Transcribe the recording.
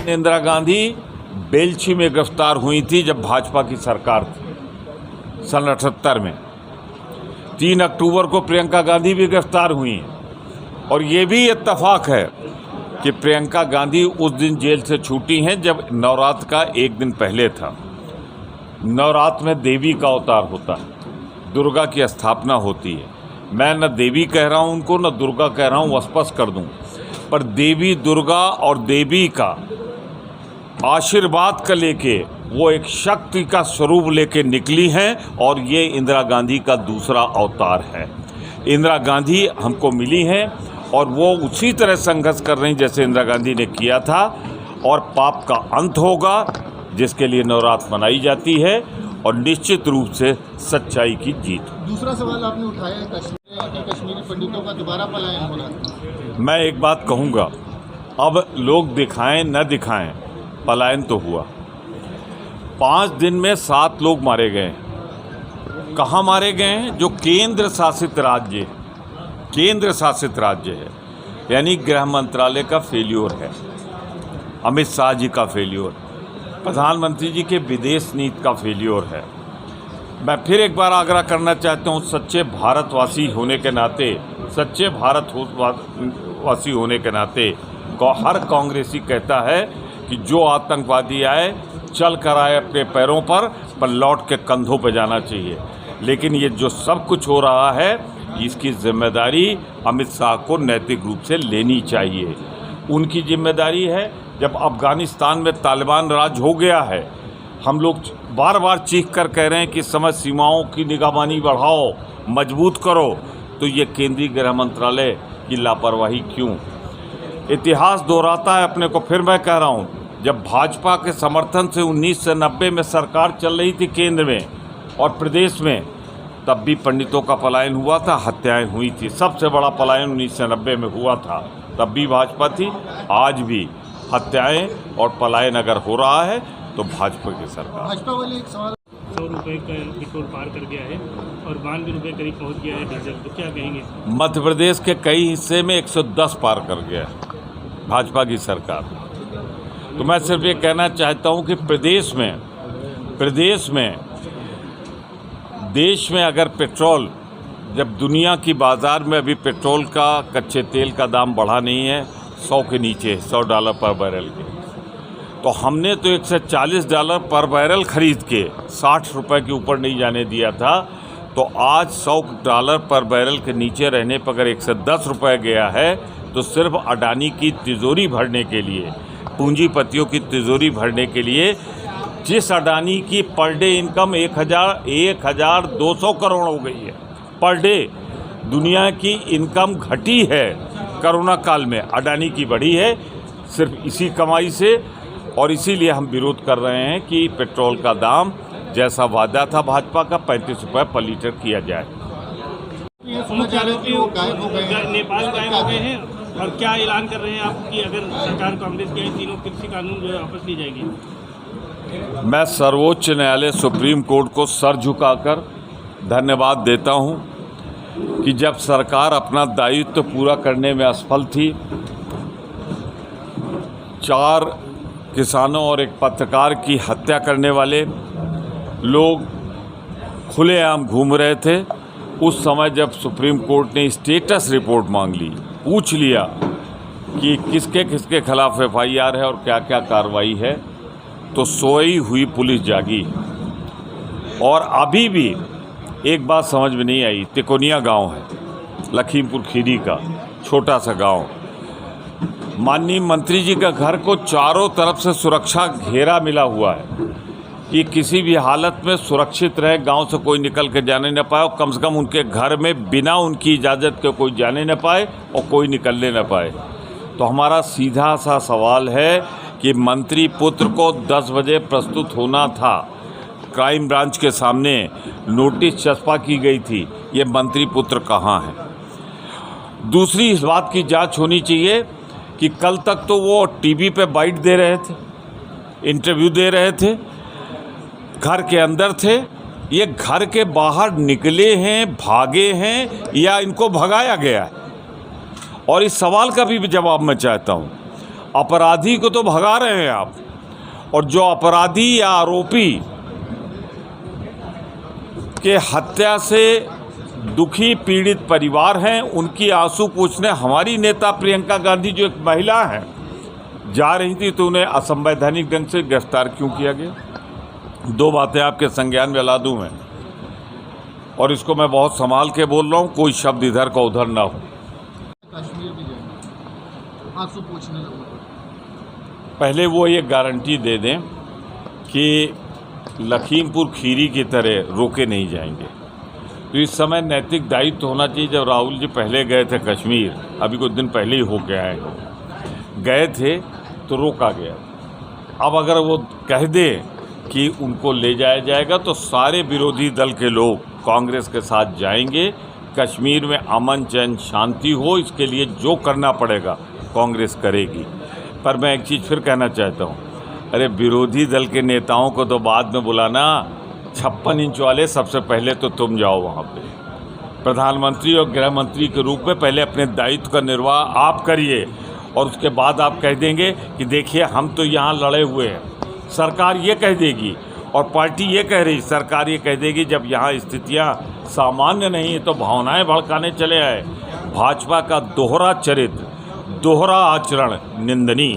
इंदिरा गांधी बेलछी में गिरफ्तार हुई थी जब भाजपा की सरकार थी सन 78 में। 3 अक्टूबर को प्रियंका गांधी भी गिरफ्तार हुई और ये भी इत्तेफाक है कि प्रियंका गांधी उस दिन जेल से छूटी हैं जब नवरात्र का एक दिन पहले था। नवरात्र में देवी का अवतार होता है, दुर्गा की स्थापना होती है। मैं न देवी कह रहा हूँ उनको, न दुर्गा कह रहा हूँ, स्पष्ट कर दूँ, पर देवी दुर्गा और देवी का आशीर्वाद का लेके वो एक शक्ति का स्वरूप लेके निकली हैं और ये इंदिरा गांधी का दूसरा अवतार है। इंदिरा गांधी हमको मिली हैं और वो उसी तरह संघर्ष कर रही जैसे इंदिरा गांधी ने किया था, और पाप का अंत होगा जिसके लिए नवरात्र मनाई जाती है और निश्चित रूप से सच्चाई की जीत। दूसरा सवाल आपने उठाया है कश्मीरी पंडितों का दोबारा पलायन होना। मैं एक बात कहूँगा, अब लोग दिखाएं न दिखाएं, पलायन तो हुआ। 5 दिन में 7 लोग मारे गए। कहाँ मारे गए हैं? जो केंद्र शासित राज्य है, यानी गृह मंत्रालय का फेल्योर है, अमित शाह जी का फेल्योर, प्रधानमंत्री जी के विदेश नीति का फेल्योर है। मैं फिर एक बार आग्रह करना चाहता हूँ, सच्चे भारतवासी होने के नाते, हर कांग्रेसी कहता है कि जो आतंकवादी आए चल कर आए अपने पैरों पर लौट के कंधों पर जाना चाहिए। लेकिन ये जो सब कुछ हो रहा है इसकी जिम्मेदारी अमित शाह को नैतिक रूप से लेनी चाहिए। उनकी जिम्मेदारी है। जब अफ़गानिस्तान में तालिबान राज हो गया है, हम लोग बार बार चीख कर कह रहे हैं कि समय सीमाओं की निगरानी बढ़ाओ, मजबूत करो, तो ये केंद्रीय गृह मंत्रालय की लापरवाही क्यों? इतिहास दोहराता है अपने को। फिर मैं कह रहा हूँ, जब भाजपा के समर्थन से 1990 में सरकार चल रही थी केंद्र में और प्रदेश में, तब भी पंडितों का पलायन हुआ था, हत्याएं हुई थी। सबसे बड़ा पलायन 1990 में हुआ था, तब भी भाजपा थी। आज भी हत्याएं और पलायन अगर हो रहा है तो भाजपा की सरकार। भाजपा वाले एक सवाल, 100 रुपये का पेट्रोल पार कर गया है और 92 रुपये करीब पहुंच गया है डीजल, तो क्या कहेंगे? मध्य प्रदेश के कई हिस्से में 110 पार कर गया है भाजपा की सरकार। तो मैं सिर्फ ये कहना चाहता हूँ कि देश में अगर पेट्रोल, जब दुनिया की बाज़ार में अभी पेट्रोल का, कच्चे तेल का दाम बढ़ा नहीं है, 100 के नीचे, $100 पर बैरल के, तो हमने तो $140 पर बैरल खरीद के 60 रुपये के ऊपर नहीं जाने दिया था। तो आज $100 पर बैरल के नीचे रहने पर अगर 110 रुपये गया है, तो सिर्फ अडानी की तिजोरी भरने के लिए, पूंजीपतियों की तिजोरी भरने के लिए, जिस अडानी की पर डे इनकम 1,200 करोड़ हो गई है पर डे, दुनिया की इनकम घटी है कोरोना काल में, अडानी की बढ़ी है सिर्फ इसी कमाई से। और इसीलिए हम विरोध कर रहे हैं कि पेट्रोल का दाम जैसा वादा था भाजपा का 35 रुपये पर लीटर किया जाए। ये सुना जा रहा है कि वो गायब हो गए हैं, नेपाल गायब हो गए हैं, और क्या ऐलान कर रहे हैं आप कि अगर सरकार कांग्रेस के तीनों कृषि कानून जो है वापस ली जाएगी? मैं सर्वोच्च न्यायालय सुप्रीम कोर्ट को सर झुकाकर धन्यवाद देता हूं कि जब सरकार अपना दायित्व पूरा करने में असफल थी, 4 किसानों और एक पत्रकार की हत्या करने वाले लोग खुलेआम घूम रहे थे, उस समय जब सुप्रीम कोर्ट ने स्टेटस रिपोर्ट मांग ली, पूछ लिया कि किसके किसके खिलाफ FIR है और क्या क्या कार्रवाई है, तो सोई हुई पुलिस जागी। और अभी भी एक बात समझ में नहीं आई, तिकोनिया गांव है, लखीमपुर खीरी का छोटा सा गांव, माननीय मंत्री जी का घर को चारों तरफ से सुरक्षा घेरा मिला हुआ है कि किसी भी हालत में सुरक्षित रहे, गांव से कोई निकल के जाने न पाए, और कम से कम उनके घर में बिना उनकी इजाज़त के कोई जाने न पाए और कोई निकलने न पाए। तो हमारा सीधा सा सवाल है कि मंत्री पुत्र को 10 बजे प्रस्तुत होना था, क्राइम ब्रांच के सामने नोटिस चस्पा की गई थी, ये मंत्री पुत्र कहाँ हैं? दूसरी इस बात की जांच होनी चाहिए कि कल तक तो वो टीवी पे बाइट दे रहे थे, इंटरव्यू दे रहे थे, घर के अंदर थे, ये घर के बाहर निकले हैं, भागे हैं, या इनको भगाया गया है? और इस सवाल का भी जवाब मैं चाहता हूँ। अपराधी को तो भगा रहे हैं आप, और जो अपराधी या आरोपी के हत्या से दुखी पीड़ित परिवार हैं, उनकी आंसू पूछने हमारी नेता प्रियंका गांधी जो एक महिला है जा रही थी, तो उन्हें असंवैधानिक ढंग से गिरफ्तार क्यों किया गया? दो बातें आपके संज्ञान में ला दूं मैं, और इसको मैं बहुत संभाल के बोल रहा हूँ, कोई शब्द इधर का उधर ना हो। कश्मीर भी जाएंगे आंसू पूछने लोगों को। पहले वो ये गारंटी दे दें कि लखीमपुर खीरी की तरह रोके नहीं जाएंगे। तो इस समय नैतिक दायित्व होना चाहिए। जब राहुल जी पहले गए थे कश्मीर, अभी कुछ दिन पहले ही होके आए, गए थे तो रोका गया। अब अगर वो कह दे कि उनको ले जाया जाएगा तो सारे विरोधी दल के लोग कांग्रेस के साथ जाएंगे। कश्मीर में अमन चैन शांति हो, इसके लिए जो करना पड़ेगा कांग्रेस करेगी। पर मैं एक चीज़ फिर कहना चाहता हूँ, अरे विरोधी दल के नेताओं को तो बाद में बुलाना, 56 इंच वाले सबसे पहले तो तुम जाओ वहाँ पे। प्रधानमंत्री और गृह मंत्री के रूप में पहले अपने दायित्व का निर्वाह आप करिए, और उसके बाद आप कह देंगे कि देखिए हम तो यहाँ लड़े हुए हैं। सरकार ये कह देगी और पार्टी ये कह रही, सरकार ये कह देगी जब यहाँ स्थितियाँ सामान्य नहीं है तो भावनाएं भड़काने चले आए। भाजपा का दोहरा चरित्र, दोहरा आचरण निंदनीय।